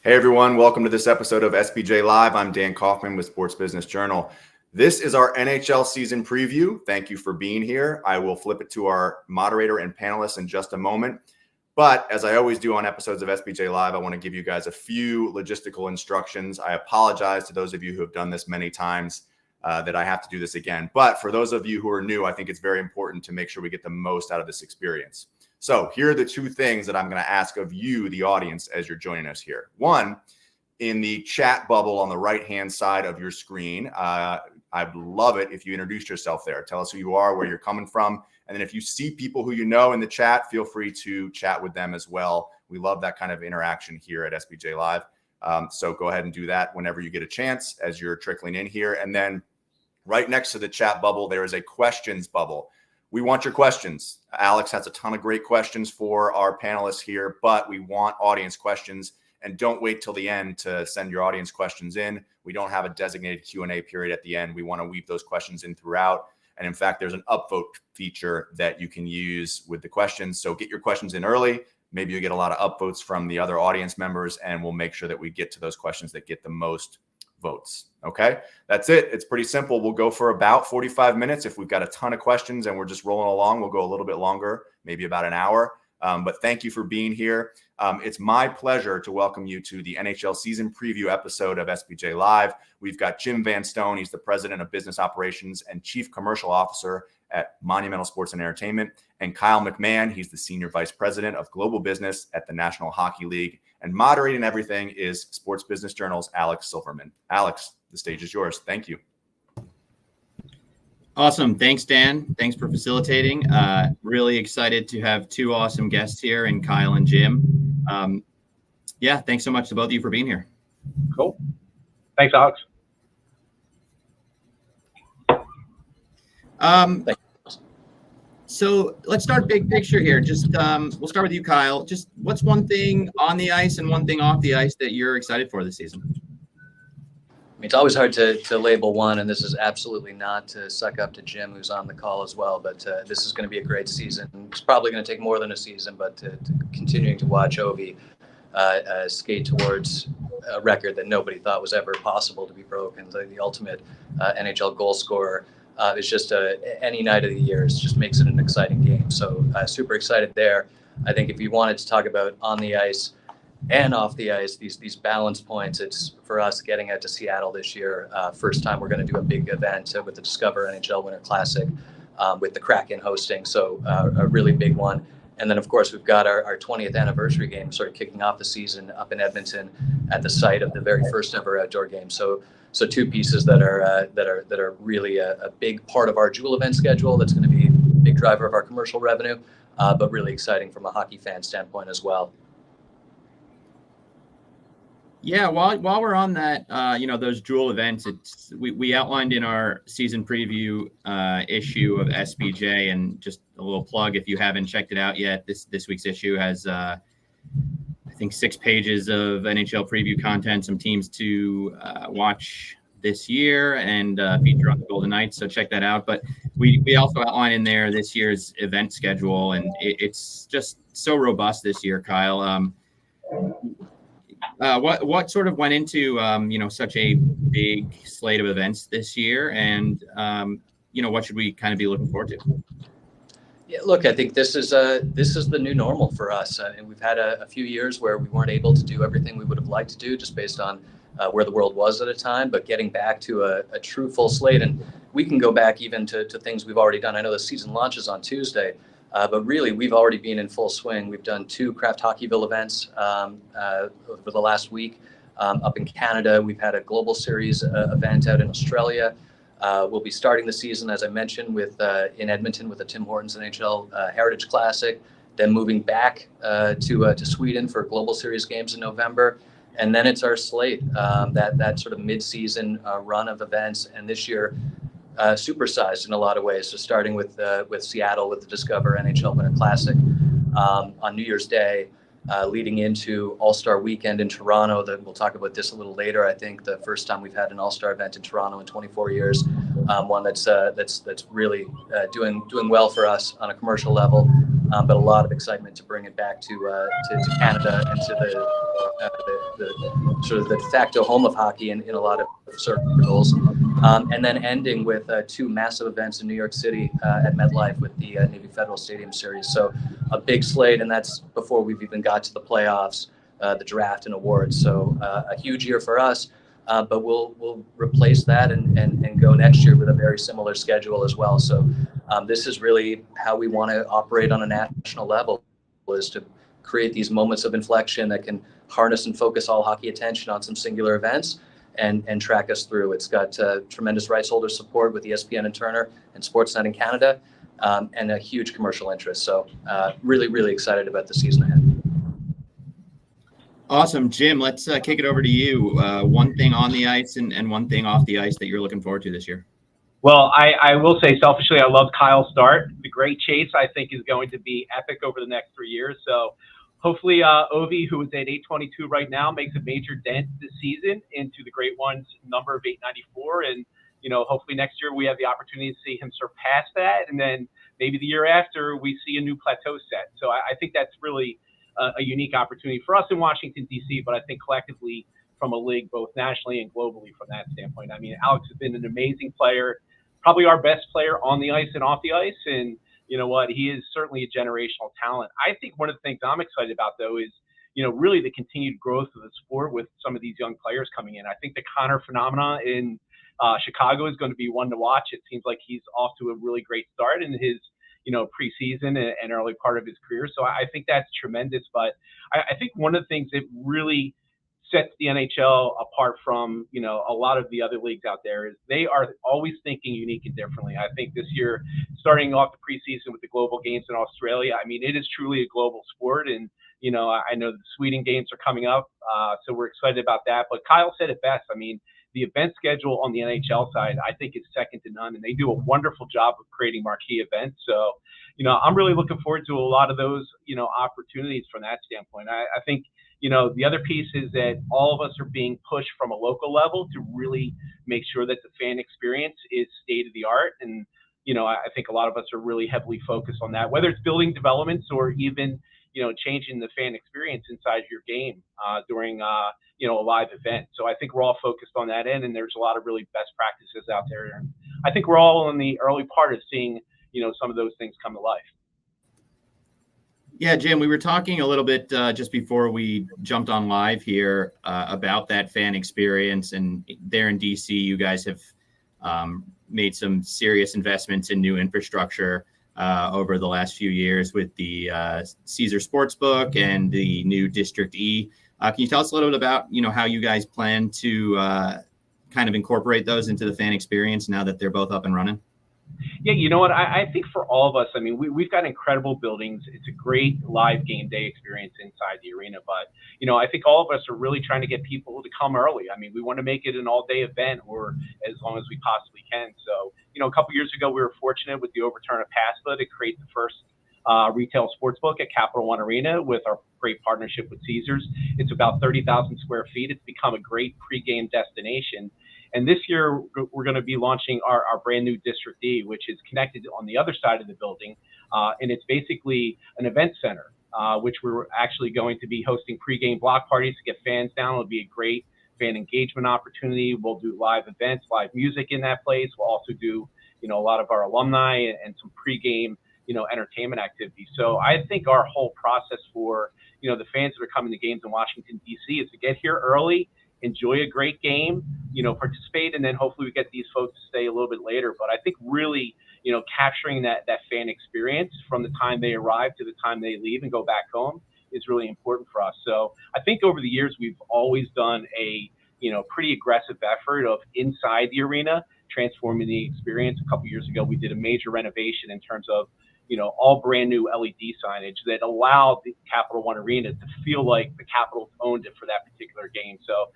Hey everyone, welcome to this episode of SBJ Live. I'm Dan Kaufman with Sports Business Journal. This is our NHL Season Preview. Thank you for being here. I will flip it to our moderator and panelists in just a moment. But as I always do on episodes of SBJ Live, I want to give you guys a few logistical instructions. I apologize to those of you who have done this many times that I have to do this again. But for those of you who are new, I think it's very important to make sure we get the most out of this experience. So here are the two things that I'm going to ask of you, the audience, as you're joining us here. One, in the chat bubble on the right-hand side of your screen, I'd love it if you introduce yourself there. Tell us who you are, where you're coming from. And then if you see people who you know in the chat, feel free to chat with them as well. We love that kind of interaction here at SBJ Live. So go ahead and do that whenever you get a chance as you're trickling in here. And then right next to the chat bubble, there is a questions bubble. We want your questions. Alex has a ton of great questions for our panelists here, but we want audience questions. And don't wait till the end to send your audience questions in. We don't have a designated Q&A period at the end. We want to weave those questions in throughout. And in fact, there's an upvote feature that you can use with the questions. So get your questions in early. Maybe you get a lot of upvotes from the other audience members, and we'll make sure that we get to those questions that get the most votes. Okay, that's it. It's pretty simple. We'll go for about 45 minutes. If we've got a ton of questions and we're just rolling along, we'll go a little bit longer, maybe about an hour. But thank you for being here. It's my pleasure to welcome you to the NHL Season Preview episode of SBJ Live. We've got Jim Van Stone. He's the President of Business Operations and Chief Commercial Officer at Monumental Sports and Entertainment. And Kyle McMahon. He's the Senior Vice President of Global Business at the National Hockey League. And moderating everything is Sports Business Journal's Alex Silverman. Alex, the stage is yours. Thank you. Awesome. Thanks, Dan. Thanks for facilitating. Really excited to have two awesome guests here, and Kyle and Jim. Thanks so much to both of you for being here. Cool. Thanks, Alex. So let's start big picture here. Just we'll start with you, Kyle. Just what's one thing on the ice and one thing off the ice that you're excited for this season? It's always hard to label one, and this is absolutely not to suck up to Jim, who's on the call as well, but this is going to be a great season. It's probably going to take more than a season, but to continuing to watch Ovi skate towards a record that nobody thought was ever possible to be broken, the ultimate NHL goal scorer. It's just any night of the year. It just makes it an exciting game. So super excited there. I think if you wanted to talk about on the ice and off the ice, these balance points, it's for us getting out to Seattle this year. First time we're going to do a big event with the Discover NHL Winter Classic with the Kraken hosting. So a really big one. And then, of course, we've got our 20th anniversary game sort of kicking off the season up in Edmonton at the site of the very first ever outdoor game. So two pieces that are really a big part of our Jewel event schedule. That's going to be a big driver of our commercial revenue, but really exciting from a hockey fan standpoint as well. Yeah, while we're on that, those Jewel events, we outlined in our season preview issue of SBJ, and just a little plug if you haven't checked it out yet. This week's issue has I think 6 pages of NHL preview content, some teams to watch this year, and feature on the Golden Knights. So check that out. But we also outline in there this year's event schedule, and it's just so robust this year, Kyle. What sort of went into such a big slate of events this year, and what should we kind of be looking forward to? Yeah, look, I think this is the new normal for us, and we've had a few years where we weren't able to do everything we would have liked to do just based on where the world was at a time. But getting back to a true full slate, and we can go back even to things we've already done. I know the season launches on Tuesday. But really, we've already been in full swing. We've done 2 Craft Hockeyville events over the last week. Up in Canada, we've had a Global Series event out in Australia. We'll be starting the season, as I mentioned, in Edmonton with the Tim Hortons NHL Heritage Classic. Then moving back to Sweden for Global Series games in November. And then it's our slate, that sort of mid-season run of events. And this year, supersized in a lot of ways. So starting with Seattle with the Discover NHL Winter Classic on New Year's Day, leading into All-Star Weekend in Toronto. We'll talk about this a little later. I think the first time we've had an All-Star event in Toronto in 24 years. One that's really doing well for us on a commercial level. but a lot of excitement to bring it back to Canada and to the sort of the de facto home of hockey in a lot of circles. And then ending with 2 massive events in New York City at MetLife with the Navy Federal Stadium Series. So a big slate, and that's before we've even got to the playoffs, the draft and awards. So a huge year for us, but we'll replace that and go next year with a very similar schedule as well. So this is really how we want to operate on a national level, is to create these moments of inflection that can harness and focus all hockey attention on some singular events and track us through. It's got tremendous rights holder support with ESPN and Turner and Sportsnet in Canada, and a huge commercial interest. So really, really excited about the season ahead. Awesome. Jim, let's kick it over to you. One thing on the ice and one thing off the ice that you're looking forward to this year. Well, I will say selfishly, I love Kyle's start. The Great Chase, I think, is going to be epic over the next 3 years. So hopefully Ovi, who is at 822 right now, makes a major dent this season into the Great One's number of 894. And, hopefully next year we have the opportunity to see him surpass that. And then maybe the year after we see a new plateau set. So I think that's really a unique opportunity for us in Washington, D.C., but I think collectively from a league, both nationally and globally from that standpoint. I mean, Alex has been an amazing player, probably our best player on the ice and off the ice. And you know what? He is certainly a generational talent. I think one of the things I'm excited about, though, is, really the continued growth of the sport with some of these young players coming in. I think the Connor phenomena in Chicago is going to be one to watch. It seems like he's off to a really great start in his, preseason and early part of his career. So I think that's tremendous. But I think one of the things that really sets the NHL apart from, a lot of the other leagues out there is they are always thinking unique and differently. I think this year, starting off the preseason with the global games in Australia, I mean, it is truly a global sport. And, I know the Sweden games are coming up, so we're excited about that. But Kyle said it best. I mean, the event schedule on the NHL side, I think, is second to none, and they do a wonderful job of creating marquee events. So, I'm really looking forward to a lot of those, opportunities from that standpoint. I think, the other piece is that all of us are being pushed from a local level to really make sure that the fan experience is state of the art. And, I think a lot of us are really heavily focused on that, whether it's building developments or even, changing the fan experience inside your game during, a live event. So I think we're all focused on that end, and there's a lot of really best practices out there. And I think we're all in the early part of seeing, some of those things come to life. Yeah, Jim, we were talking a little bit just before we jumped on live here about that fan experience. And there in DC, you guys have made some serious investments in new infrastructure over the last few years with the Caesar Sportsbook and the new District E. Can you tell us a little bit about, how you guys plan to kind of incorporate those into the fan experience now that they're both up and running? Yeah, you know what? I think for all of us, I mean, we've got incredible buildings. It's a great live game day experience inside the arena. But, I think all of us are really trying to get people to come early. I mean, we want to make it an all-day event or as long as we possibly can. So, a couple years ago, we were fortunate with the overturn of PASPA to create the first retail sportsbook at Capital One Arena with our great partnership with Caesars. It's about 30,000 square feet. It's become a great pregame destination. And this year, we're going to be launching our brand new District D, which is connected on the other side of the building. And it's basically an event center, which we're actually going to be hosting pregame block parties to get fans down. It'll be a great fan engagement opportunity. We'll do live events, live music in that place. We'll also do, a lot of our alumni and some pregame, entertainment activities. So I think our whole process for, the fans that are coming to games in Washington, D.C. is to get here early, enjoy a great game, participate, and then hopefully we get these folks to stay a little bit later. But I think really, capturing that fan experience from the time they arrive to the time they leave and go back home is really important for us. So I think over the years, we've always done a, pretty aggressive effort of inside the arena, transforming the experience. A couple years ago, we did a major renovation in terms of, all brand new LED signage that allowed the Capital One Arena to feel like the Capitals owned it for that particular game. So,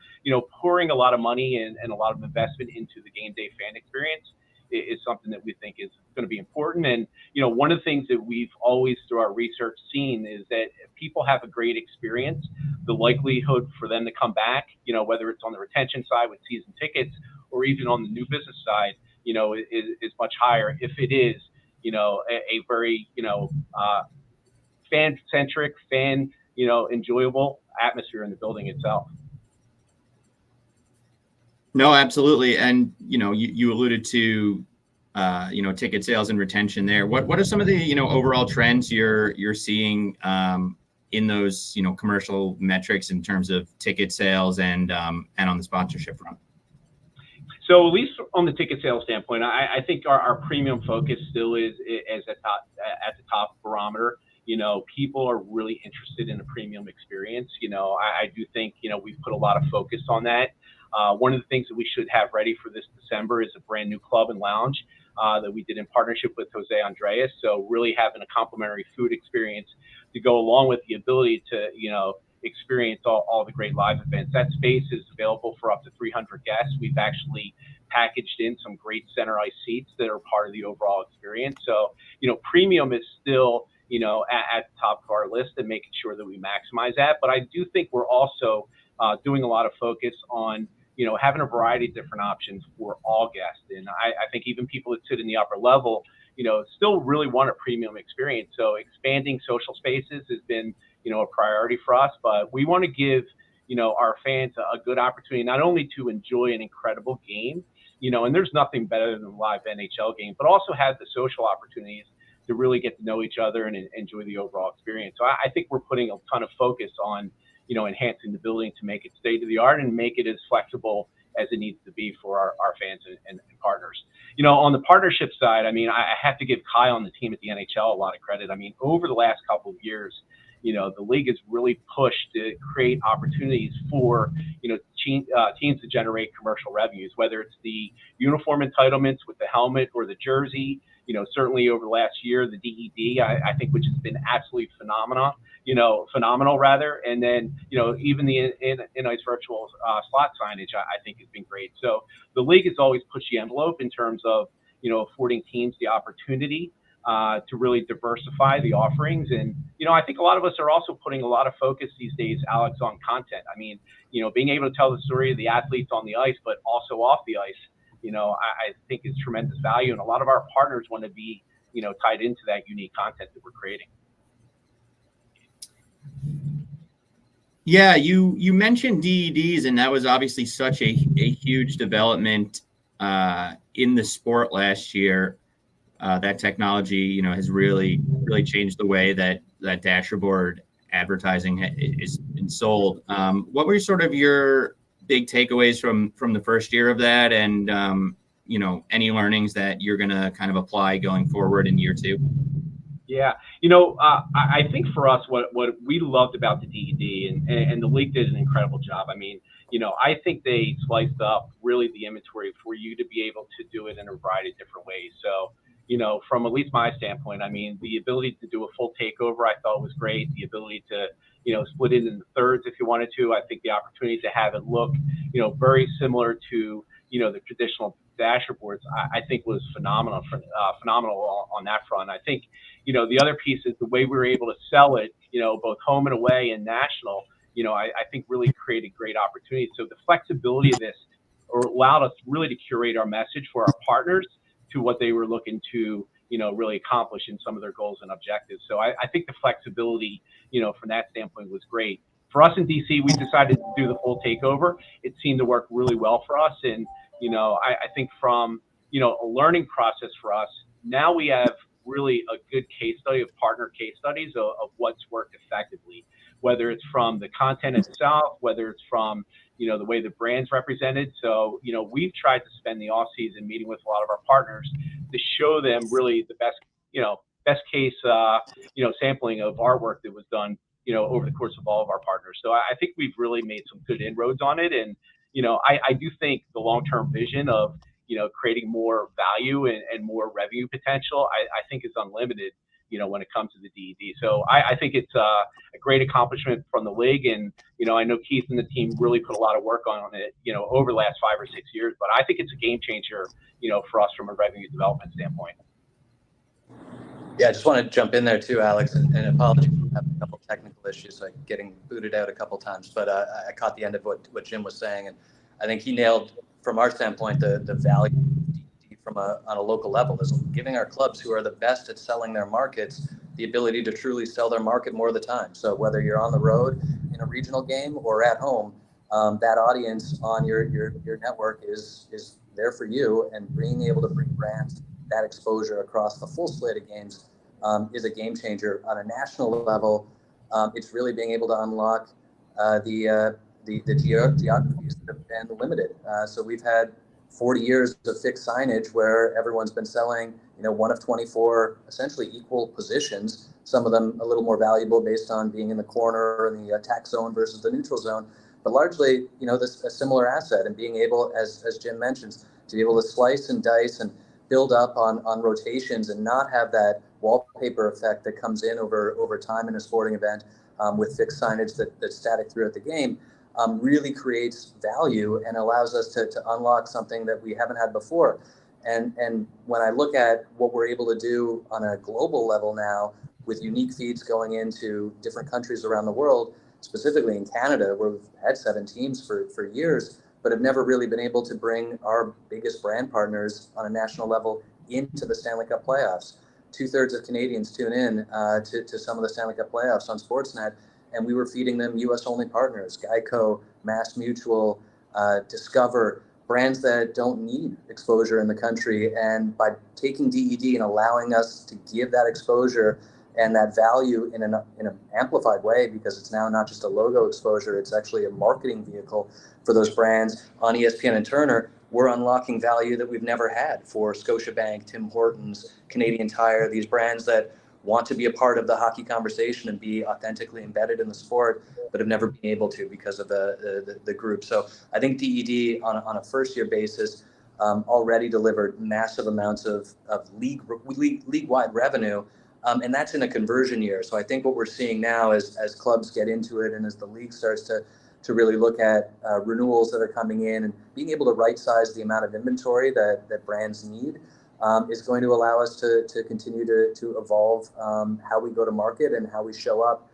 pouring a lot of money and a lot of investment into the game day fan experience is something that we think is going to be important. And, one of the things that we've always through our research seen is that if people have a great experience, the likelihood for them to come back, whether it's on the retention side with season tickets or even on the new business side, is much higher if it is, a very, fan-centric, enjoyable atmosphere in the building itself. No, absolutely. And, you alluded to, ticket sales and retention there. What are some of the, overall trends you're seeing in those, commercial metrics in terms of ticket sales and on the sponsorship front? So at least on the ticket sales standpoint, I think our premium focus still is at the top barometer. People are really interested in a premium experience. I do think, we've put a lot of focus on that. One of the things that we should have ready for this December is a brand new club and lounge that we did in partnership with Jose Andres. So really having a complimentary food experience to go along with the ability to, experience all the great live events. That space is available for up to 300 guests. We've actually packaged in some great center ice seats that are part of the overall experience. So, premium is still, at the top of our list and making sure that we maximize that. But I do think we're also doing a lot of focus on, having a variety of different options for all guests. And I think even people that sit in the upper level, still really want a premium experience. So expanding social spaces has been, a priority for us, but we want to give, our fans a good opportunity, not only to enjoy an incredible game, and there's nothing better than a live NHL game, but also have the social opportunities to really get to know each other and enjoy the overall experience. So I think we're putting a ton of focus on, enhancing the building to make it state of the art and make it as flexible as it needs to be for our fans and partners. On the partnership side, I have to give Kyle and the team at the NHL a lot of credit. Over the last couple of years, the league has really pushed to create opportunities for, teams to generate commercial revenues, whether it's the uniform entitlements with the helmet or the jersey. Certainly over the last year, the DED, I think, which has been absolutely phenomenal rather. And then, even the in-ice virtual slot signage, I think has been great. So the league has always pushed the envelope in terms of, affording teams the opportunity to really diversify the offerings. And, I think a lot of us are also putting a lot of focus these days, Alex, on content. Being able to tell the story of the athletes on the ice, but also off the ice, I think is tremendous value. And a lot of our partners want to be, tied into that unique content that we're creating. Yeah, you mentioned DEDs, and that was obviously such a huge development in the sport last year. That technology, has really changed the way that dasherboard advertising is been sold. What were sort of your big takeaways from the first year of that, and any learnings that you're going to kind of apply going forward in year two? Yeah, I think for us, what we loved about the DED, and the league did an incredible job. I think they sliced up really the inventory for you to be able to do it in a variety of different ways. So, from at least my standpoint, the ability to do a full takeover, I thought was great. The ability to, split it into thirds if you wanted to. I think the opportunity to have it look, very similar to, the traditional dasherboards, I think was phenomenal on that front. I think, the other piece is the way we were able to sell it, both home and away and national, I think really created great opportunities. So the flexibility of this allowed us really to curate our message for our partners to what they were looking to, really accomplish in some of their goals and objectives. So I think the flexibility, from that standpoint was great. For us in DC, we decided to do the full takeover. It seemed to work really well for us. And, I think from, a learning process for us, now we have really a good case study of partner case studies of what's worked effectively, whether it's from the content itself, whether it's from, the way the brand's represented. So, we've tried to spend the off season meeting with a lot of our partners to show them really the best case, sampling of artwork that was done, over the course of all of our partners. So I think we've really made some good inroads on it. And, I do think the long-term vision of, creating more value and more revenue potential, I think is unlimited, when it comes to the DED. So I think it's a great accomplishment from the league. And, I know Keith and the team really put a lot of work on it, over the last 5 or 6 years, but I think it's a game changer, for us from a revenue development standpoint. Yeah, I just want to jump in there too, Alex, and apologies for having a couple technical issues, like getting booted out a couple times, but I caught the end of what Jim was saying, and I think he nailed, from our standpoint, the value from on a local level is giving our clubs, who are the best at selling their markets, the ability to truly sell their market more of the time. So whether you're on the road in a regional game or at home, that audience on your network is there for you, and being able to bring brands that exposure across the full slate of games is a game changer. On a national level, it's really being able to unlock the geographies that have been limited. So we've had 40 years of fixed signage where everyone's been selling, one of 24 essentially equal positions, some of them a little more valuable based on being in the corner in the attack zone versus the neutral zone, but largely, this a similar asset, and being able, as Jim mentions, to be able to slice and dice and build up on rotations and not have that wallpaper effect that comes in over time in a sporting event with fixed signage that's static throughout the game, really creates value and allows us to unlock something that we haven't had before. And when I look at what we're able to do on a global level now with unique feeds going into different countries around the world, specifically in Canada, where we've had 7 teams for years, but have never really been able to bring our biggest brand partners on a national level into the Stanley Cup playoffs. 2/3 of Canadians tune in to some of the Stanley Cup playoffs on Sportsnet, and we were feeding them US-only partners, Geico, Mass Mutual, Discover, brands that don't need exposure in the country. And by taking DED and allowing us to give that exposure and that value in an amplified way, because it's now not just a logo exposure, it's actually a marketing vehicle for those brands on ESPN and Turner, we're unlocking value that we've never had for Scotiabank, Tim Hortons, Canadian Tire, these brands that want to be a part of the hockey conversation and be authentically embedded in the sport, but have never been able to because of the group. So I think DED on a first-year basis already delivered massive amounts of league-wide revenue, and that's in a conversion year. So I think what we're seeing now as clubs get into it and as the league starts to really look at renewals that are coming in and being able to right-size the amount of inventory that brands need, is going to allow us to continue to evolve how we go to market and how we show up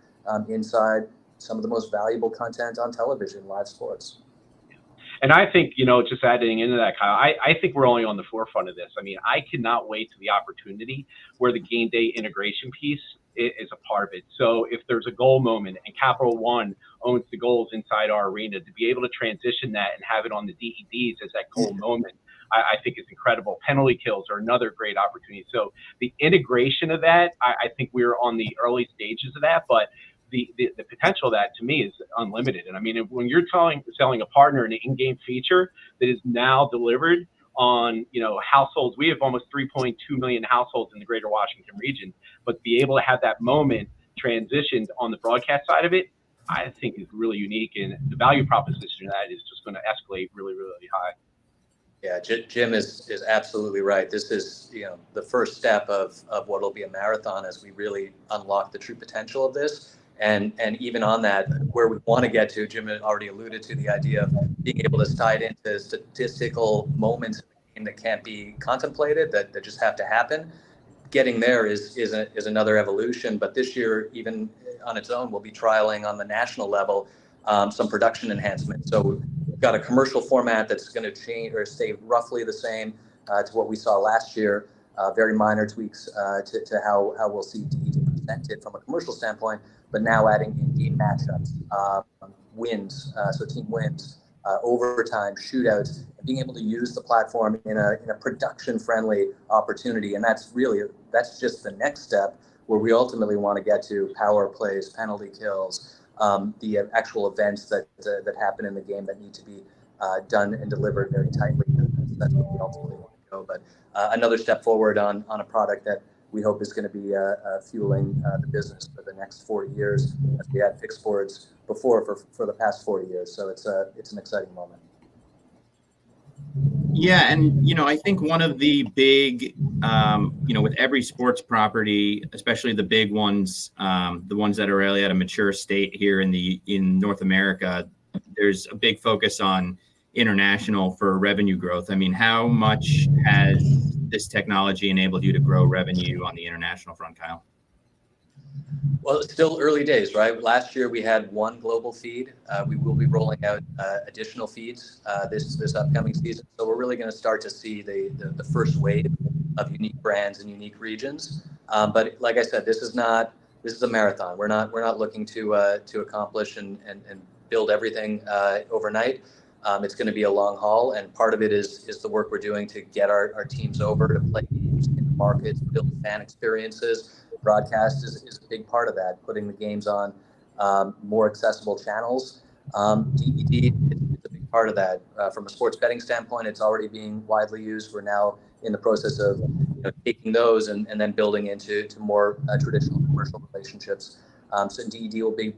inside some of the most valuable content on television, live sports. And I think, just adding into that, Kyle, I think we're only on the forefront of this. I mean, I cannot wait to the opportunity where the game day integration piece is a part of it. So if there's a goal moment and Capital One owns the goals inside our arena, to be able to transition that and have it on the DEDs as that goal moment, I think it's incredible. Penalty kills are another great opportunity. So the integration of that, I think we're on the early stages of that, but the potential of that to me is unlimited. And I mean, when you're selling a partner an in-game feature that is now delivered on, households, we have almost 3.2 million households in the greater Washington region, but to be able to have that moment transitioned on the broadcast side of it, I think is really unique. And the value proposition of that is just going to escalate really, really high. Yeah, Jim is absolutely right. This is, the first step of what will be a marathon as we really unlock the true potential of this. And even on that, where we want to get to, Jim had already alluded to the idea of being able to tie it into statistical moments in the game that can't be contemplated, that just have to happen. Getting there is another evolution. But this year, even on its own, we'll be trialing on the national level some production enhancements. So we've got a commercial format that's going to change or stay roughly the same to what we saw last year. Very minor tweaks to how we'll see DED presented from a commercial standpoint, but now adding in-game matchups, wins, so team wins, overtime, shootouts, and being able to use the platform in a production-friendly opportunity. And that's just the next step where we ultimately want to get to power plays, penalty kills, the actual events that happen in the game that need to be done and delivered very tightly. That's where we ultimately want to go. But another step forward on a product that we hope is going to be fueling the business for the next 40 years, as we had fixed boards before for the past 40 years. So it's an exciting moment. Yeah, and I think one of the big, with every sports property, especially the big ones, the ones that are really at a mature state here in North America, there's a big focus on international for revenue growth. I mean, how much has this technology enabled you to grow revenue on the international front, Kyle? Well, it's still early days, right? Last year we had one global feed. We will be rolling out additional feeds this upcoming season. So we're really going to start to see the first wave of unique brands and unique regions. But like I said, this is a marathon. We're not looking to accomplish and build everything overnight. It's going to be a long haul, and part of it is the work we're doing to get our teams over to play games in the markets, build fan experiences. Broadcast is a big part of that, putting the games on more accessible channels. DVD, it's a big part of that. From a sports betting standpoint, it's already being widely used. We're now in the process of taking those and then building into more traditional commercial relationships. So DED will be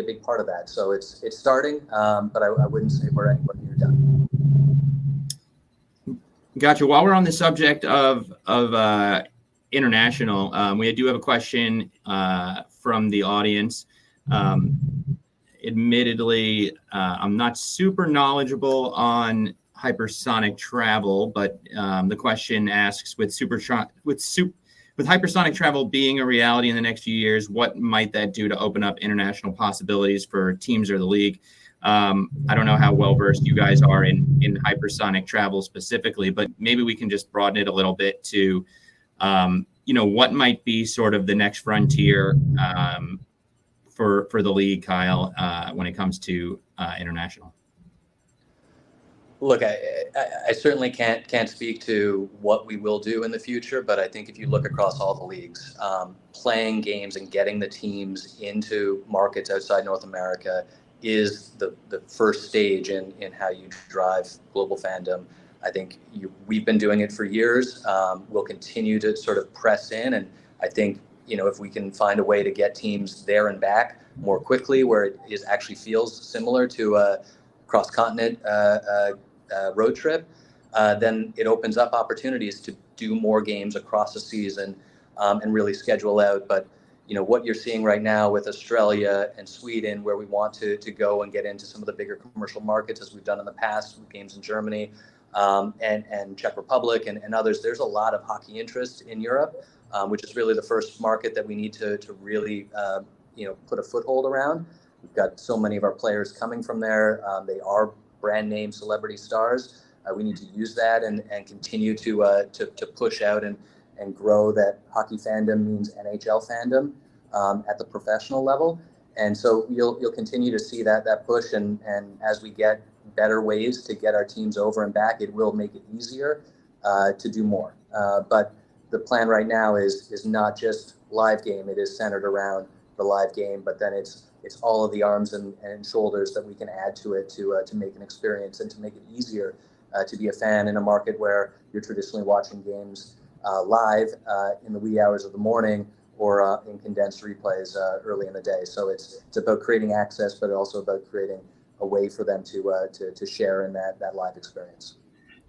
a big part of that. So it's starting, but I wouldn't say we're anywhere near done. Gotcha. While we're on the subject of international, we do have a question from the audience. Admittedly, I'm not super knowledgeable on hypersonic travel, but the question asks, with hypersonic travel being a reality in the next few years, what might that do to open up international possibilities for teams or the league? I don't know how well versed you guys are in hypersonic travel specifically, but maybe we can just broaden it a little bit to, what might be sort of the next frontier for the league, Kyle, when it comes to international. Look, I certainly can't speak to what we will do in the future, but I think if you look across all the leagues, playing games and getting the teams into markets outside North America is the first stage in how you drive global fandom. I think we've been doing it for years. We'll continue to sort of press in, and I think if we can find a way to get teams there and back more quickly, where it actually feels similar to a cross-continent road trip, then it opens up opportunities to do more games across the season and really schedule out. But what you're seeing right now with Australia and Sweden, where we want to go and get into some of the bigger commercial markets, as we've done in the past with games in Germany and Czech Republic and others. There's a lot of hockey interest in Europe, which is really the first market that we need to really put a foothold around. We've got so many of our players coming from there. They are brand name celebrity stars. We need to use that and continue to push out and grow that hockey fandom means NHL fandom at the professional level. And so you'll continue to see that push, and as we get better ways to get our teams over and back, it will make it easier to do more. But the plan right now is not just live game. It is centered around the live game, but then it's all of the arms and shoulders that we can add to it to make an experience and to make it easier to be a fan in a market where you're traditionally watching games live in the wee hours of the morning or in condensed replays early in the day. So it's about creating access, but also about creating a way for them to share in that live experience.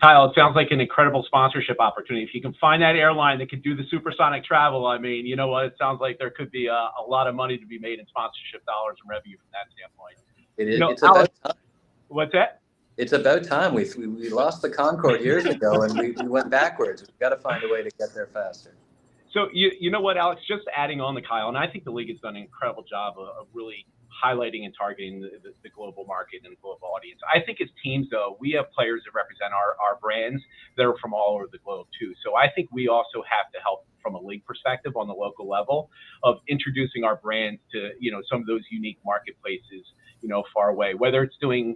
Kyle, it sounds like an incredible sponsorship opportunity. If you can find that airline that can do the supersonic travel, I mean, you know what? It sounds like there could be a lot of money to be made in sponsorship dollars and revenue from that standpoint. It is. It's about time. What's that? It's about time. We lost the Concorde years ago, and we went backwards. We've got to find a way to get there faster. So you know what, Alex? Just adding on to Kyle, and I think the league has done an incredible job of really highlighting and targeting the global market and the global audience. I think as teams, though, we have players that represent our brands that are from all over the globe, too. So I think we also have to help from a league perspective on the local level of introducing our brands to, some of those unique marketplaces, far away, whether it's doing,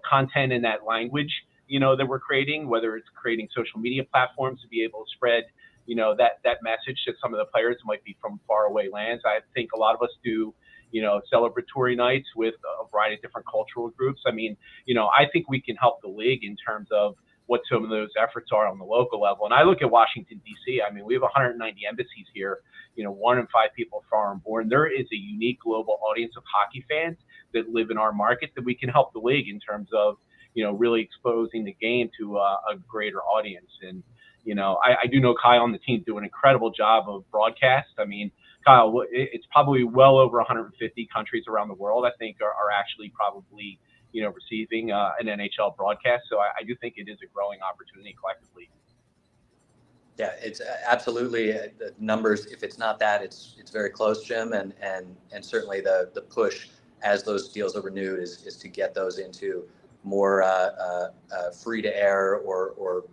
content in that language, that we're creating, whether it's creating social media platforms to be able to spread, that message to some of the players who might be from far away lands. I think a lot of us do, celebratory nights with a variety of different cultural groups. I mean, I think we can help the league in terms of what some of those efforts are on the local level. And I look at Washington, D.C. I mean, we have 190 embassies here. 1 in 5 people are foreign born. There is a unique global audience of hockey fans that live in our market that we can help the league in terms of, really exposing the game to a greater audience. And, I do know Kyle and the team do an incredible job of broadcast. I mean, Kyle, it's probably well over 150 countries around the world, I think, are actually probably, receiving an NHL broadcast. So I do think it is a growing opportunity collectively. Yeah, it's absolutely the numbers. If it's not that, it's very close, Jim. And certainly the push as those deals are renewed is to get those into more free to air or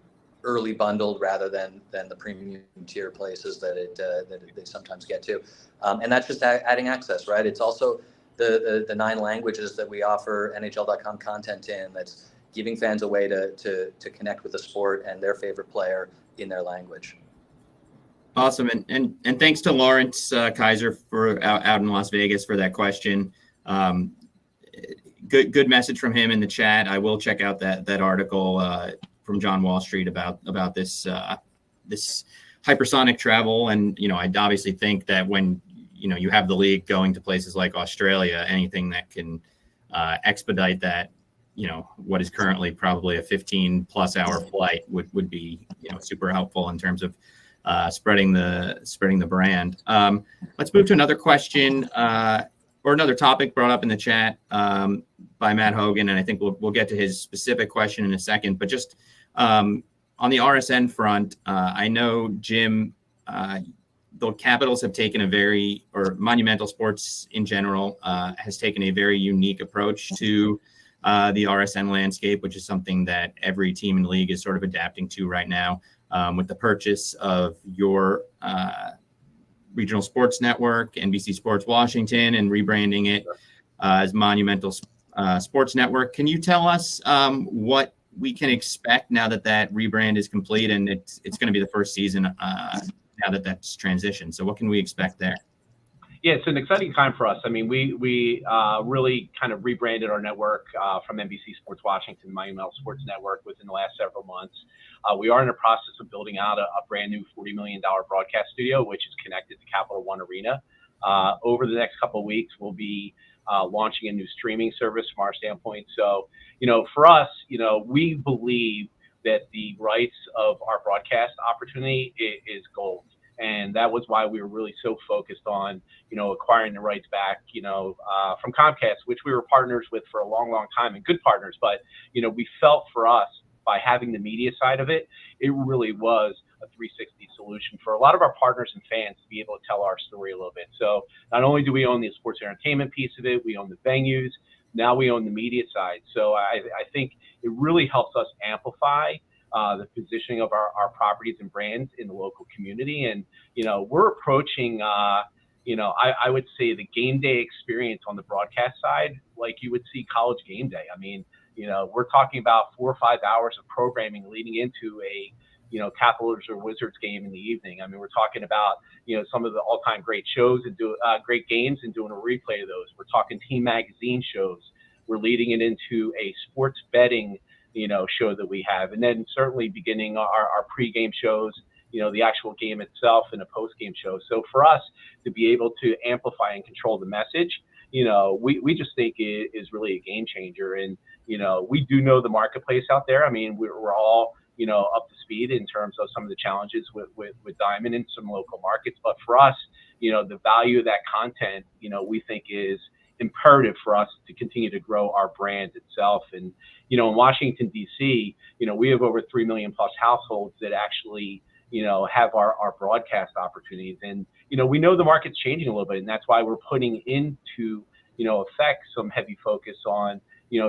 early bundled rather than the premium tier places that they sometimes get to. And that's just adding access, right? It's also the 9 languages that we offer NHL.com content in, that's giving fans a way to connect with the sport and their favorite player in their language. Awesome. And thanks to Lawrence Kaiser for out in Las Vegas for that question. Good message from him in the chat. I will check out that article from John Wall Street about this this hypersonic travel. And, I obviously think that when, you have the league going to places like Australia, anything that can expedite that, what is currently probably a 15+ hour flight would be, super helpful in terms of spreading the brand. Let's move to another question or another topic brought up in the chat by Matt Hogan, and I think we'll get to his specific question in a second. But just on the RSN front, I know, Jim, the Capitals have taken or Monumental Sports in general has taken a very unique approach to the RSN landscape, which is something that every team in the league is sort of adapting to right now, with the purchase of your regional sports network, NBC Sports Washington, and rebranding it as Monumental Sports Network. Can you tell us what we can expect now that rebrand is complete, and it's going to be the first season now that's transitioned? So what can we expect there? Yeah, it's an exciting time for us. I mean, we really kind of rebranded our network from NBC Sports Washington, Monumental Sports Network, within the last several months. We are in the process of building out a brand new $40 million broadcast studio, which is connected to Capital One Arena. Over the next couple of weeks, we'll be launching a new streaming service from our standpoint. So, for us, we believe that the rights of our broadcast opportunity is gold. And that was why we were really so focused on, acquiring the rights back, from Comcast, which we were partners with for a long, long time, and good partners. But, we felt for us, by having the media side of it, it really was a 360 solution for a lot of our partners and fans to be able to tell our story a little bit. So not only do we own the sports entertainment piece of it, we own the venues, now we own the media side. So I think it really helps us amplify the positioning of our properties and brands in the local community. And, we're approaching, I would say, the game day experience on the broadcast side like you would see college game day. I mean, we're talking about 4 or 5 hours of programming leading into a, Capitals or Wizards game in the evening. I mean, we're talking about, some of the all-time great shows and great games and doing a replay of those. We're talking team magazine shows. We're leading it into a sports betting, show that we have. And then certainly beginning our pregame shows, the actual game itself, and a postgame show. So for us to be able to amplify and control the message, we just think it is really a game changer. And, we do know the marketplace out there. I mean, we're all, up to speed in terms of some of the challenges with Diamond in some local markets. But for us, the value of that content, we think is imperative for us to continue to grow our brand itself. And, in Washington, D.C., we have over 3 million plus households that actually, have our broadcast opportunities. And, we know the market's changing a little bit, and that's why we're putting into, effect some heavy focus on,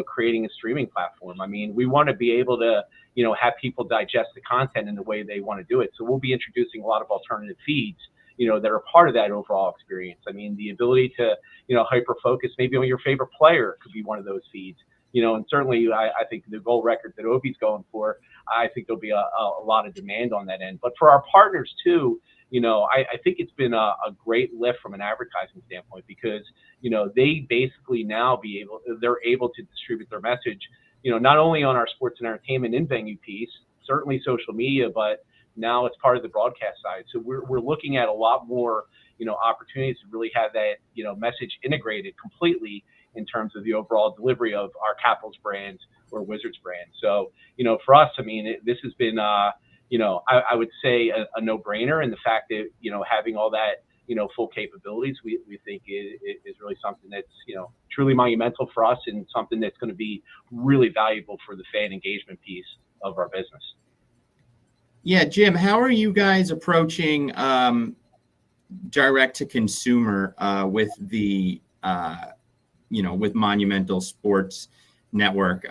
creating a streaming platform. I mean, we want to be able to, have people digest the content in the way they want to do it. So we'll be introducing a lot of alternative feeds, that are part of that overall experience. I mean, the ability to, hyper focus maybe on your favorite player could be one of those feeds. And certainly I think the goal record that Obi's going for, I think there'll be a lot of demand on that end. But for our partners too, I think it's been a great lift from an advertising standpoint, because, they basically now they're able to distribute their message, not only on our sports and entertainment in-venue piece, certainly social media, but now it's part of the broadcast side. So we're looking at a lot more, opportunities to really have that, message integrated completely in terms of the overall delivery of our Capitals brand or Wizards brand. So, for us, I mean, this has been, I would say a no-brainer. And the fact that, having all that, full capabilities, we think is really something that's, truly monumental for us, and something that's going to be really valuable for the fan engagement piece of our business. Yeah, Jim, how are you guys approaching direct to consumer with the, with Monumental Sports Network?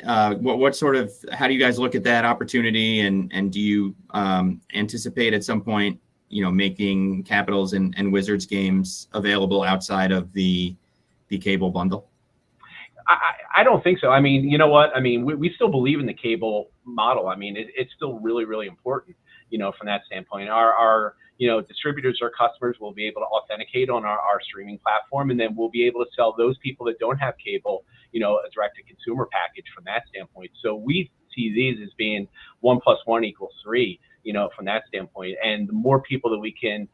what sort of, how do you guys look at that opportunity, and do you anticipate at some point, making Capitals and Wizards games available outside of the cable bundle? I don't think so. I mean, you know what? I mean, we still believe in the cable model. I mean, it's still really, really important, from that standpoint. Our distributors or customers will be able to authenticate on our streaming platform, and then we'll be able to sell those people that don't have cable, a direct-to-consumer package from that standpoint. So we see these as being 1 + 1 = 3, from that standpoint. And the more people that we can,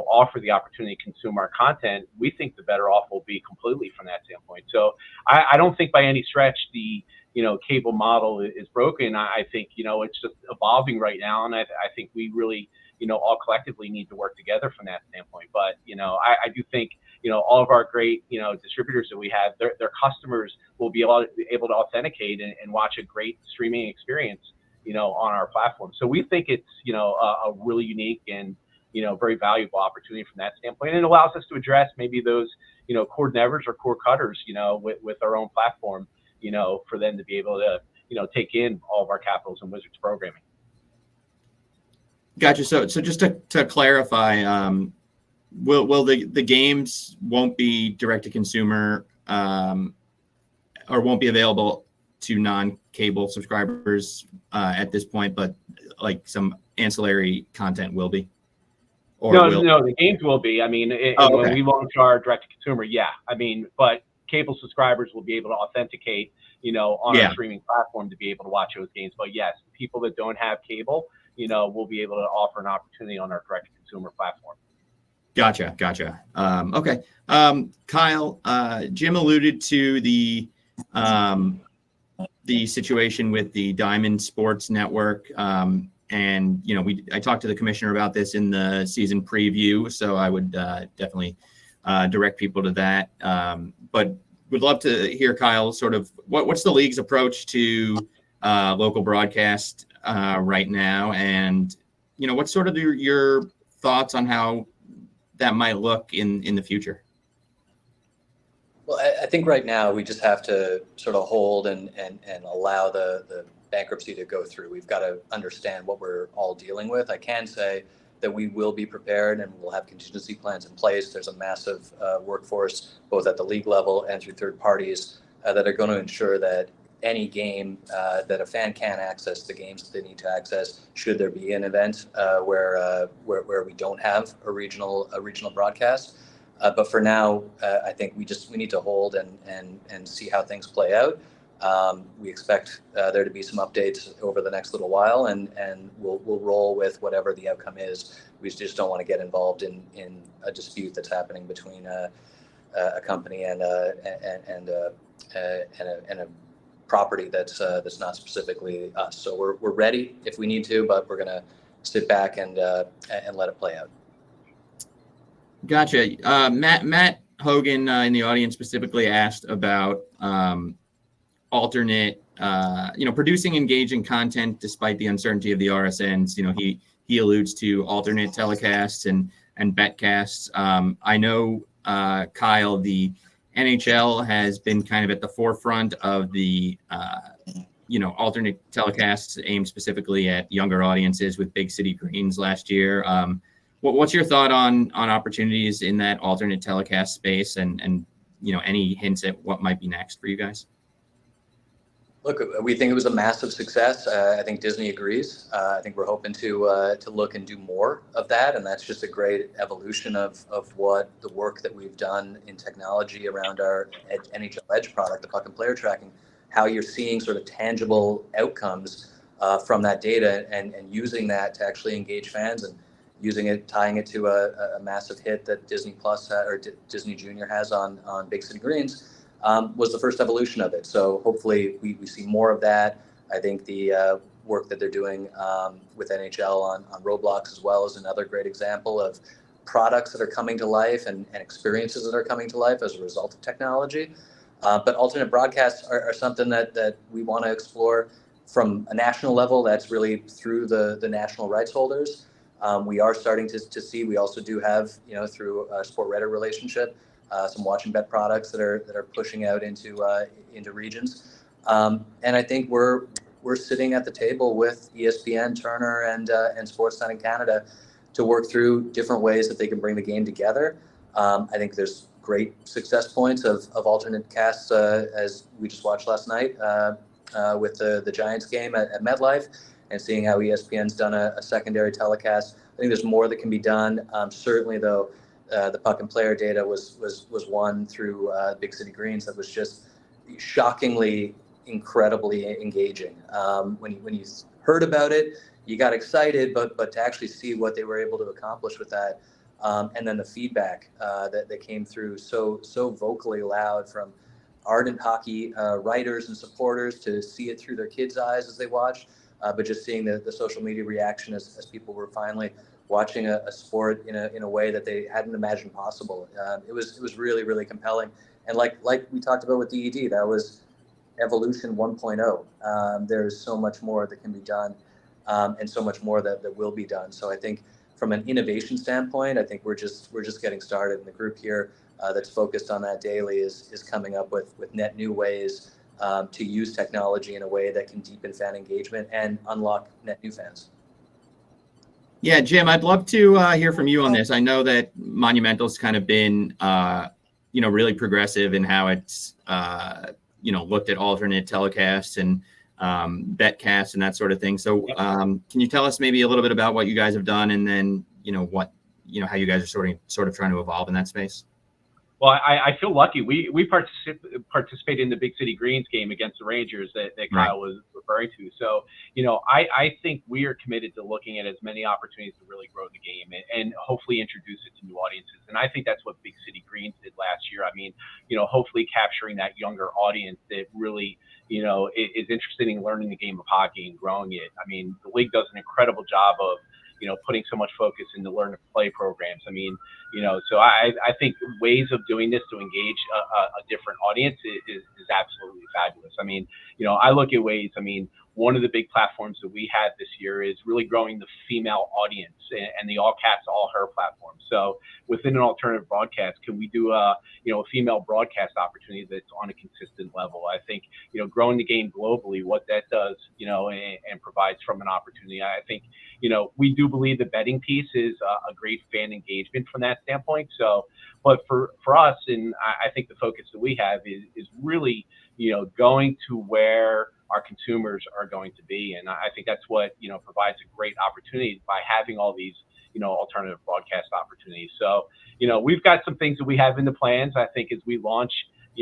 offer the opportunity to consume our content, we think the better off we'll be completely from that standpoint. So I don't think by any stretch the, cable model is broken. I think, it's just evolving right now. And I think we really, all collectively need to work together from that standpoint. But, I do think, all of our great, distributors that we have, their customers will be able to authenticate and watch a great streaming experience, on our platform. So we think it's, a really unique and, very valuable opportunity from that standpoint. And it allows us to address maybe those, cord nevers or cord cutters, with our own platform, for them to be able to, take in all of our Capitals and Wizards programming. Gotcha. So just to clarify, will the games won't be direct to consumer, or won't be available to non-cable subscribers at this point, but like some ancillary content will be? Or no, the games will be. I mean, when we launch our direct to consumer, yeah. I mean, but cable subscribers will be able to authenticate, on our streaming platform to be able to watch those games. But yes, people that don't have cable, will be able to offer an opportunity on our direct to consumer platform. Gotcha. Okay. Kyle, Jim alluded to the situation with the Diamond Sports Network. And, I talked to the commissioner about this in the season preview, so I would definitely direct people to that. But would love to hear, Kyle, sort of what's the league's approach to local broadcast right now? And, what's sort of your thoughts on how that might look in the future? Well, I think right now we just have to sort of hold and allow the bankruptcy to go through. We've got to understand what we're all dealing with. I can say that we will be prepared and we'll have contingency plans in place. There's a massive workforce, both at the league level and through third parties, that are going to ensure that any game that a fan can access, the games that they need to access, should there be an event where we don't have a regional broadcast. But for now, I think we need to hold and see how things play out. We expect there to be some updates over the next little while, and we'll roll with whatever the outcome is. We just don't want to get involved in a dispute that's happening between a company and a property that's not specifically us. So we're ready if we need to, but we're going to sit back and let it play out. Gotcha. Matt Hogan in the audience specifically asked about alternate, producing engaging content despite the uncertainty of the RSNs. He alludes to alternate telecasts and betcasts. I know, Kyle, the NHL has been kind of at the forefront of the alternate telecasts aimed specifically at younger audiences with Big City Greens last year. What's your thought on opportunities in that alternate telecast space, and any hints at what might be next for you guys? Look, we think it was a massive success. I think Disney agrees. I think we're hoping to look and do more of that, and that's just a great evolution of what the work that we've done in technology around our NHL Edge product, the puck and player tracking, how you're seeing sort of tangible outcomes from that data and using that to actually engage fans, and tying it to a massive hit that Disney Plus or Disney Junior has on Big City Greens. Was the first evolution of it. So hopefully we see more of that. I think the work that they're doing with NHL on Roblox as well is another great example of products that are coming to life and experiences that are coming to life as a result of technology. But alternate broadcasts are something that we want to explore from a national level. That's really through the national rights holders. We are starting to see, we also do have, through a Sport Reddit relationship, some watch and bet products that are pushing out into regions. And I think we're sitting at the table with ESPN, Turner, and Sportsnet in Canada to work through different ways that they can bring the game together. I think there's great success points of alternate casts, as we just watched last night with the Giants game at MetLife, and seeing how ESPN's done a secondary telecast. I think there's more that can be done. Certainly, though, the puck and player data was one through Big City Greens that was just shockingly, incredibly engaging. When you heard about it, you got excited, but to actually see what they were able to accomplish with that, and then the feedback that came through so vocally loud from ardent hockey writers and supporters, to see it through their kids' eyes as they watched, but just seeing the social media reaction as people were finally watching a sport in a way that they hadn't imagined possible. It was really, really compelling. And like we talked about with DED, that was evolution 1.0. There's so much more that can be done, and so much more that will be done. So I think from an innovation standpoint, I think we're just getting started. And the group here that's focused on that daily is coming up with net new ways to use technology in a way that can deepen fan engagement and unlock net new fans. Yeah, Jim, I'd love to hear from you on this. I know that Monumental's kind of been, really progressive in how it's, looked at alternate telecasts and betcasts and that sort of thing. So can you tell us maybe a little bit about what you guys have done, and then, how you guys are sort of trying to evolve in that space? Well, I feel lucky. We participated in the Big City Greens game against the Rangers that Kyle was referring to. So, I think we are committed to looking at as many opportunities to really grow the game and hopefully introduce it to new audiences. And I think that's what Big City Greens did last year. I mean, hopefully capturing that younger audience that really, is interested in learning the game of hockey and growing it. I mean, the league does an incredible job of, putting so much focus into learn to play programs. I mean, so I think ways of doing this to engage a different audience is absolutely fabulous. I mean, I look at ways, one of the big platforms that we had this year is really growing the female audience and the All Cats, All Her platform. So within an alternative broadcast, can we do a female broadcast opportunity that's on a consistent level? I think, growing the game globally, what that does, and provides from an opportunity. I think, we do believe the betting piece is a great fan engagement from that standpoint. So, but for us, and I think the focus that we have is really, going to where our consumers are going to be. And I think that's what, provides a great opportunity by having all these, alternative broadcast opportunities. So, we've got some things that we have in the plans. I think as we launch,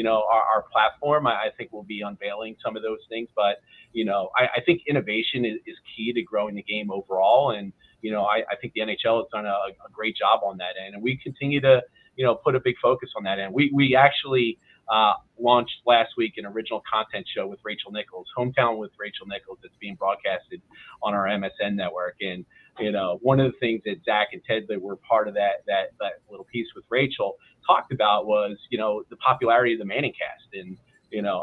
our platform, I think we'll be unveiling some of those things. But, I think innovation is key to growing the game overall. And, I think the NHL has done a great job on that end. And we continue to, put a big focus on that end. We actually launched last week an original content show with Rachel Nichols, Hometown with Rachel Nichols, that's being broadcasted on our MSN network. And, one of the things that Zach and Ted, that were part of that little piece with Rachel, talked about was, the popularity of the Manning cast. And,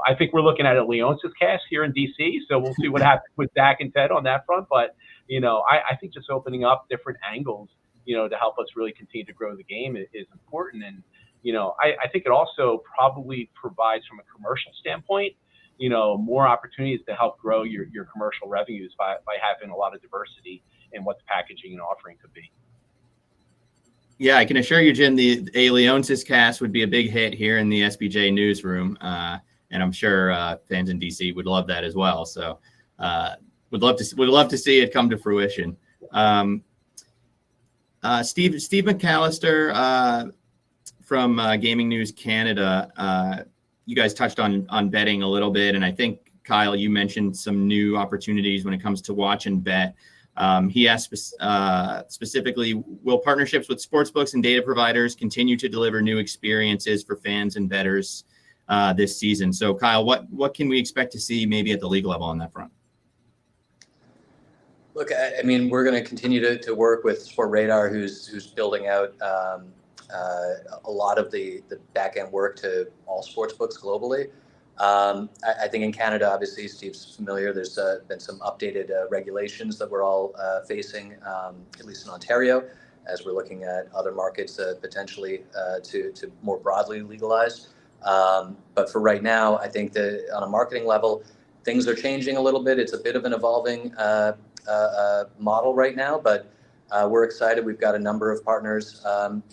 I think we're looking at a Leonsis cast here in DC. So we'll see what happens with Zach and Ted on that front. But, I think just opening up different angles, to help us really continue to grow the game is important. And, I think it also probably provides, from a commercial standpoint, more opportunities to help grow your commercial revenues by having a lot of diversity in what the packaging and offering could be. Yeah, I can assure you, Jim, the Leonsis cast would be a big hit here in the SBJ newsroom. And I'm sure fans in DC would love that as well. So would love to see it come to fruition. Steve McAllister from Gaming News Canada, you guys touched on betting a little bit, and I think, Kyle, you mentioned some new opportunities when it comes to watch and bet. He asked specifically, will partnerships with sportsbooks and data providers continue to deliver new experiences for fans and bettors this season? So, Kyle, what can we expect to see maybe at the league level on that front? Look, I mean, we're going to continue to work with Sport Radar, who's building out a lot of the back end work to all sports books globally. I think in Canada, obviously, Steve's familiar. There's been some updated regulations that we're all facing, at least in Ontario, as we're looking at other markets potentially to more broadly legalize. But for right now, I think that on a marketing level, things are changing a little bit. It's a bit of an evolving model right now, but we're excited. We've got a number of partners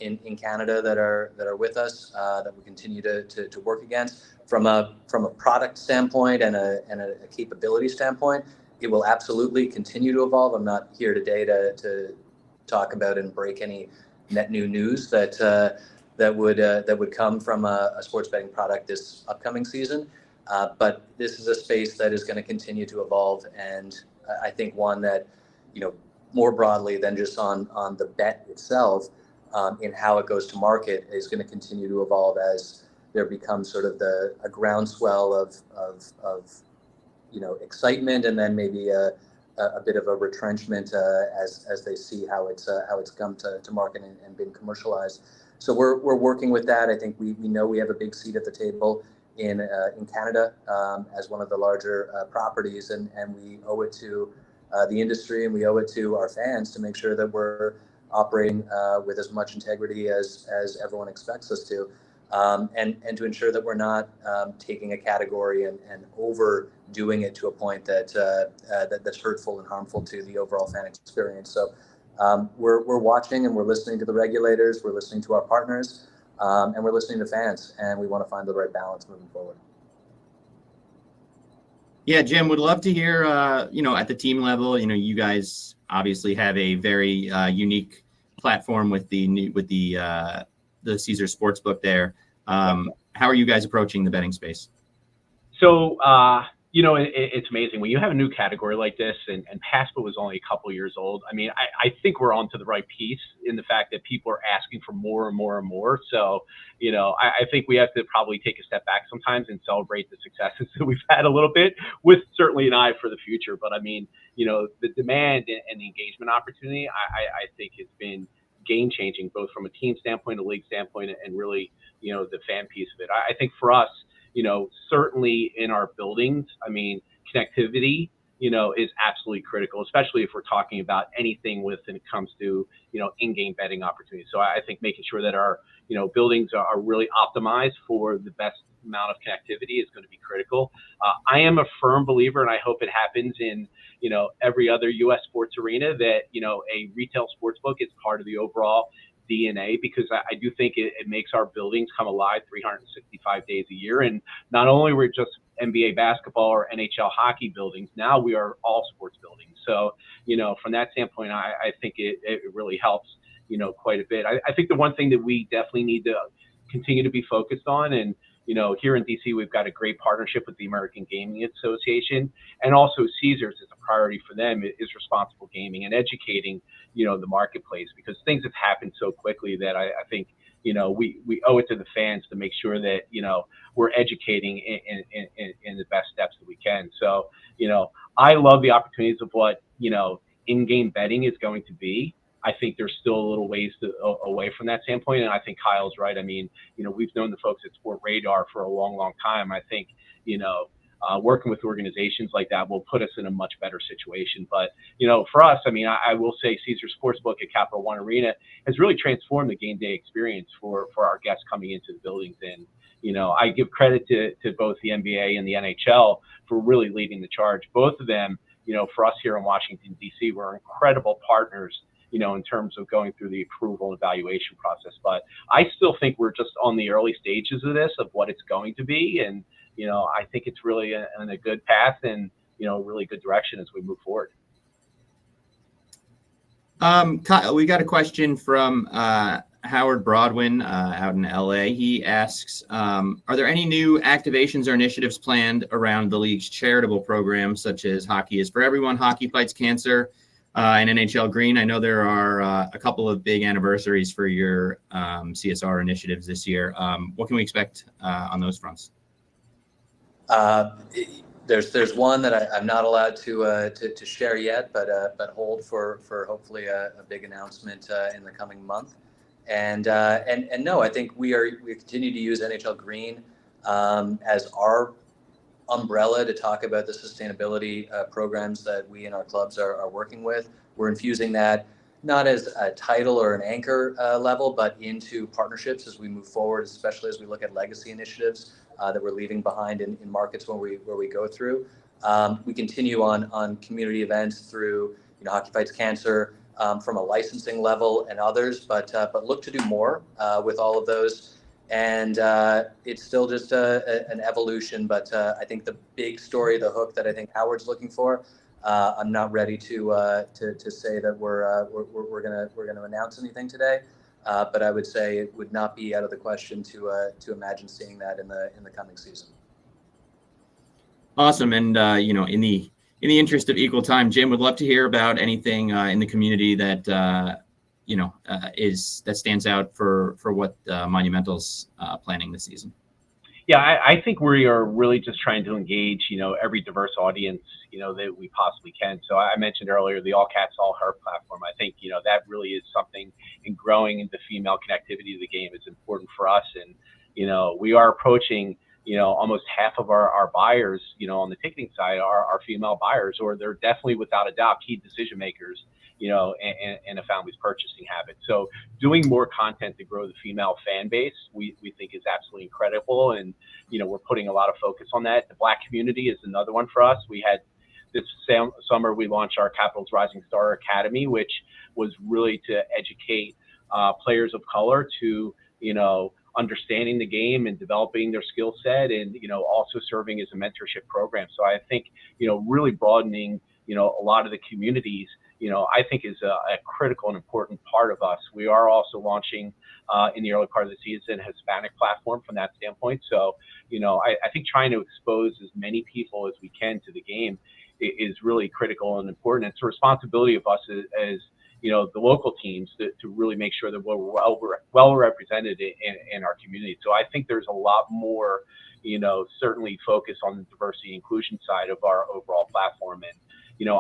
in Canada that are with us that we continue to work against. From a product standpoint and a capability standpoint, it will absolutely continue to evolve. I'm not here today to talk about and break any net new news that would come from a sports betting product this upcoming season. But this is a space that is going to continue to evolve, and I think one that, more broadly than just on the bet itself, in how it goes to market, is going to continue to evolve as there becomes sort of a groundswell of excitement, and then maybe a bit of a retrenchment as they see how it's come to market and been commercialized. So we're working with that. I think we know we have a big seat at the table in Canada as one of the larger properties, and we owe it to the industry, and we owe it to our fans to make sure that we're operating with as much integrity as everyone expects us to, and to ensure that we're not taking a category and overdoing it to a point that's hurtful and harmful to the overall fan experience. So we're watching, and we're listening to the regulators, we're listening to our partners, and we're listening to fans, and we want to find the right balance moving forward. Yeah, Jim, would love to hear, at the team level, you guys obviously have a very unique platform with the Caesar Sportsbook there. How are you guys approaching the betting space? So, it's amazing when you have a new category like this, and PASPA was only a couple years old. I mean, I think we're onto the right piece in the fact that people are asking for more and more and more. So, I think we have to probably take a step back sometimes and celebrate the successes that we've had a little bit, with certainly an eye for the future. But I mean, the demand and the engagement opportunity, I think has been game changing, both from a team standpoint, a league standpoint, and really, the fan piece of it. I think for us, certainly in our buildings, I mean, connectivity, is absolutely critical, especially if we're talking about anything when it comes to, in-game betting opportunities. So I think making sure that our, buildings are really optimized for the best amount of connectivity is going to be critical. I am a firm believer, and I hope it happens in, every other U.S. sports arena, that, a retail sports book is part of the overall DNA, because I do think it makes our buildings come alive 365 days a year. And not only we're just NBA basketball or NHL hockey buildings, now we are all sports buildings. So, from that standpoint, I think it really helps, quite a bit. I think the one thing that we definitely need to continue to be focused on, and here in DC, we've got a great partnership with the American Gaming Association, and also Caesars is a priority for them, is responsible gaming and educating, the marketplace, because things have happened so quickly that I think, we owe it to the fans to make sure that, we're educating in the best steps that we can. So, I love the opportunities of what, in-game betting is going to be. I think there's still a little ways away from that standpoint. And I think Kyle's right. I mean, we've known the folks at Sport Radar for a long, long time. I think, working with organizations like that will put us in a much better situation. But, for us, I mean, I will say Caesar Sportsbook at Capital One Arena has really transformed the game day experience for our guests coming into the buildings. And, I give credit to both the NBA and the NHL for really leading the charge. Both of them, for us here in Washington, D.C., we're incredible partners, in terms of going through the approval and evaluation process. But I still think we're just on the early stages of this, of what it's going to be. And, I think it's really in a good path and, really good direction as we move forward. Kyle, we got a question from Howard Broadwin out in LA. He asks, are there any new activations or initiatives planned around the league's charitable programs, such as Hockey is for Everyone, Hockey Fights Cancer, and NHL Green? I know there are a couple of big anniversaries for your CSR initiatives this year. What can we expect on those fronts? There's one that I'm not allowed to share yet, but hold for hopefully a big announcement in the coming month. And no, I think we continue to use NHL Green as our umbrella to talk about the sustainability programs that we and our clubs are working with. We're infusing that, not as a title or an anchor level, but into partnerships as we move forward, especially as we look at legacy initiatives that we're leaving behind in markets where we go through. We continue on community events through Hockey Fights Cancer from a licensing level and others, but look to do more with all of those. And it's still just an evolution, but I think the big story, the hook that I think Howard's looking for, I'm not ready to say that we're gonna announce anything today, but I would say it would not be out of the question to imagine seeing that in the coming season. Awesome, and in the interest of equal time, Jim, would love to hear about anything in the community that that stands out for what Monumental's planning this season. Yeah, I think we are really just trying to engage, every diverse audience, that we possibly can. So I mentioned earlier the All Cats, All Her platform. I think, that really is something in growing the female connectivity of the game is important for us. And, we are approaching, almost half of our buyers, on the ticketing side are female buyers, or they're definitely without a doubt key decision makers, in a family's purchasing habit. So doing more content to grow the female fan base, we think is absolutely incredible. And, we're putting a lot of focus on that. The Black community is another one for us. We had this summer, we launched our Capitals Rising Star Academy, which was really to educate players of color to, understanding the game and developing their skill set, and also serving as a mentorship program. So I think really broadening a lot of the communities I think is a critical and important part of us. We are also launching in the early part of the season a Hispanic platform from that standpoint. So I think trying to expose as many people as we can to the game is really critical and important. It's a responsibility of us as the local teams to really make sure that we're well represented in our community. So I think there's a lot more, certainly focus on the diversity and inclusion side of our overall platform. And,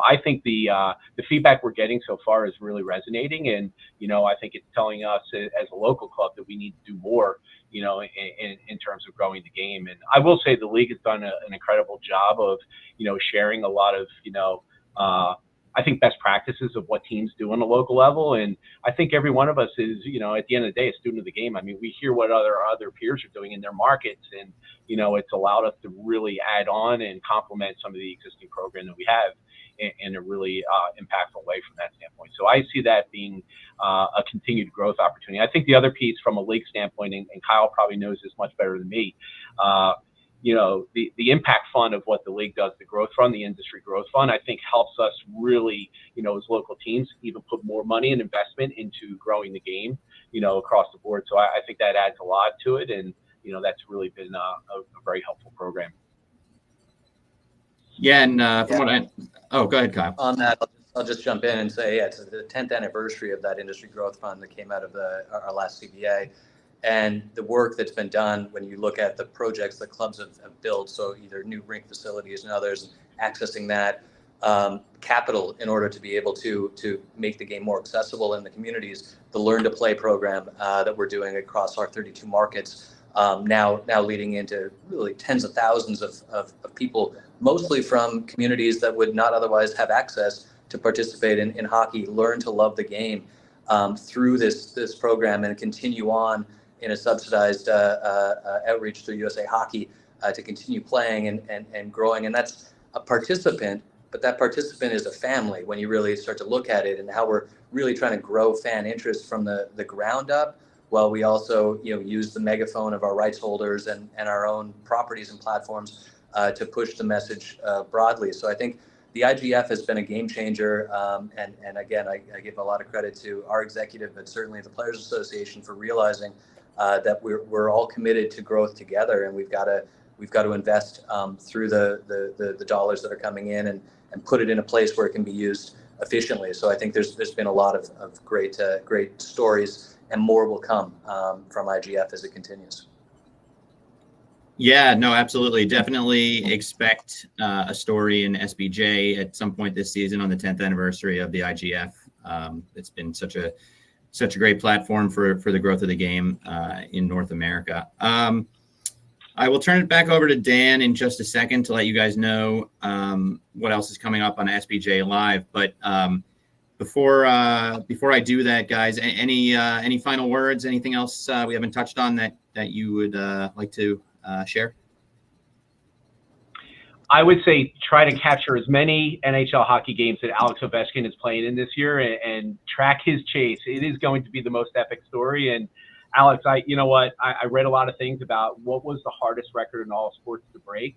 I think the feedback we're getting so far is really resonating. And, I think it's telling us as a local club that we need to do more, in terms of growing the game. And I will say the league has done an incredible job of, sharing a lot of, I think best practices of what teams do on a local level. And I think every one of us is, at the end of the day, a student of the game. I mean, we hear what other peers are doing in their markets, and, it's allowed us to really add on and complement some of the existing program that we have in a really impactful way from that standpoint. So I see that being a continued growth opportunity. I think the other piece from a league standpoint, and Kyle probably knows this much better than me, the impact fund of what the league does, the growth fund, the industry growth fund, I think helps us really, as local teams, even put more money and investment into growing the game, across the board. So I think that adds a lot to it. And, that's really been a very helpful program. Yeah. And go ahead, Kyle. On that, I'll just jump in and say, it's the 10th anniversary of that industry growth fund that came out of our last CBA. And the work that's been done when you look at the projects that clubs have built, so either new rink facilities and others, accessing that capital in order to be able to make the game more accessible in the communities, the Learn to Play program that we're doing across our 32 markets, now leading into really tens of thousands of people, mostly from communities that would not otherwise have access to participate in hockey, learn to love the game through this program, and continue on in a subsidized outreach through USA Hockey to continue playing and growing. And that's a participant, but that participant is a family when you really start to look at it, and how we're really trying to grow fan interest from the ground up, while we also use the megaphone of our rights holders and our own properties and platforms to push the message broadly. So I think the IGF has been a game changer, and again, I give a lot of credit to our executive, but certainly the Players Association, for realizing that we're all committed to growth together, and we've got to invest through the dollars that are coming in and put it in a place where it can be used efficiently. So I think there's been a lot of great stories, and more will come from IGF as it continues. Yeah, no, absolutely. Definitely expect a story in SBJ at some point this season on the 10th anniversary of the IGF. It's been such a great platform for the growth of the game in North America. I will turn it back over to Dan in just a second to let you guys know what else is coming up on SBJ Live. But Before I do that, guys, any final words? Anything else we haven't touched on that you would like to share? I would say try to capture as many NHL hockey games that Alex Ovechkin is playing in this year and track his chase. It is going to be the most epic story. And Alex, I read a lot of things about what was the hardest record in all sports to break.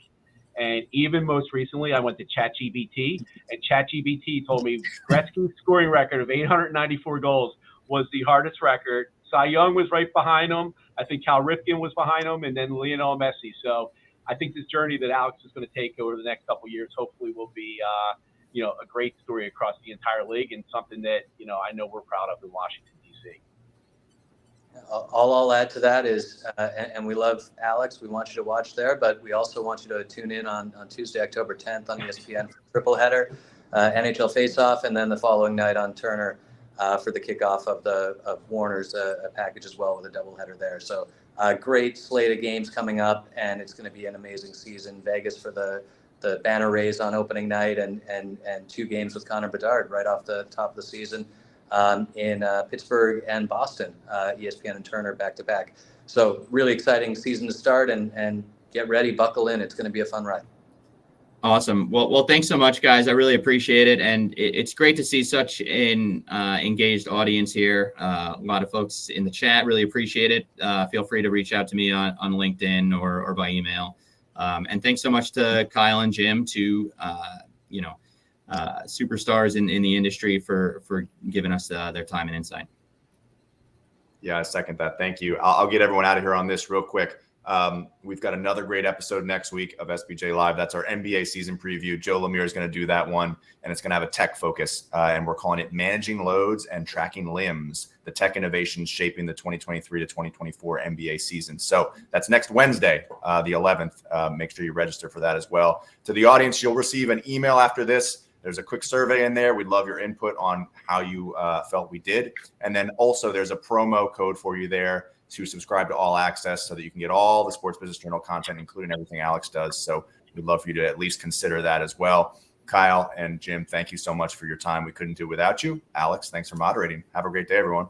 And even most recently, I went to ChatGPT, and ChatGPT told me Gretzky's scoring record of 894 goals was the hardest record. Cy Young was right behind him. I think Cal Ripken was behind him, and then Lionel Messi. So I think this journey that Alex is going to take over the next couple of years hopefully will be, a great story across the entire league and something that, I know we're proud of in Washington, D.C. All I'll add to that is, and we love Alex, we want you to watch there, but we also want you to tune in on Tuesday, October 10th on ESPN for triple header, NHL Face-Off, and then the following night on Turner for the kickoff of Warner's package as well with a doubleheader there. So great slate of games coming up, and it's going to be an amazing season. Vegas for the banner raise on opening night, and 2 games with Connor Bedard right off the top of the season. In Pittsburgh and Boston, ESPN and Turner back-to-back. So really exciting season to start, and get ready, buckle in. It's going to be a fun ride. Awesome. Well, thanks so much, guys. I really appreciate it. And it's great to see such an engaged audience here. A lot of folks in the chat really appreciate it. Feel free to reach out to me on LinkedIn or by email. And thanks so much to Kyle and Jim, to superstars in the industry for giving us their time and insight. Yeah, I second that. Thank you. I'll get everyone out of here on this real quick. We've got another great episode next week of SBJ Live. That's our NBA season preview. Joe Lemire is going to do that one, and it's going to have a tech focus. And we're calling it Managing Loads and Tracking Limbs, the tech innovations shaping the 2023 to 2024 NBA season. So that's next Wednesday, the 11th. Make sure you register for that as well. To the audience, you'll receive an email after this. There's a quick survey in there. We'd love your input on how you felt we did. And then also there's a promo code for you there to subscribe to All Access so that you can get all the Sports Business Journal content, including everything Alex does. So we'd love for you to at least consider that as well. Kyle and Jim, thank you so much for your time. We couldn't do it without you. Alex, thanks for moderating. Have a great day, everyone.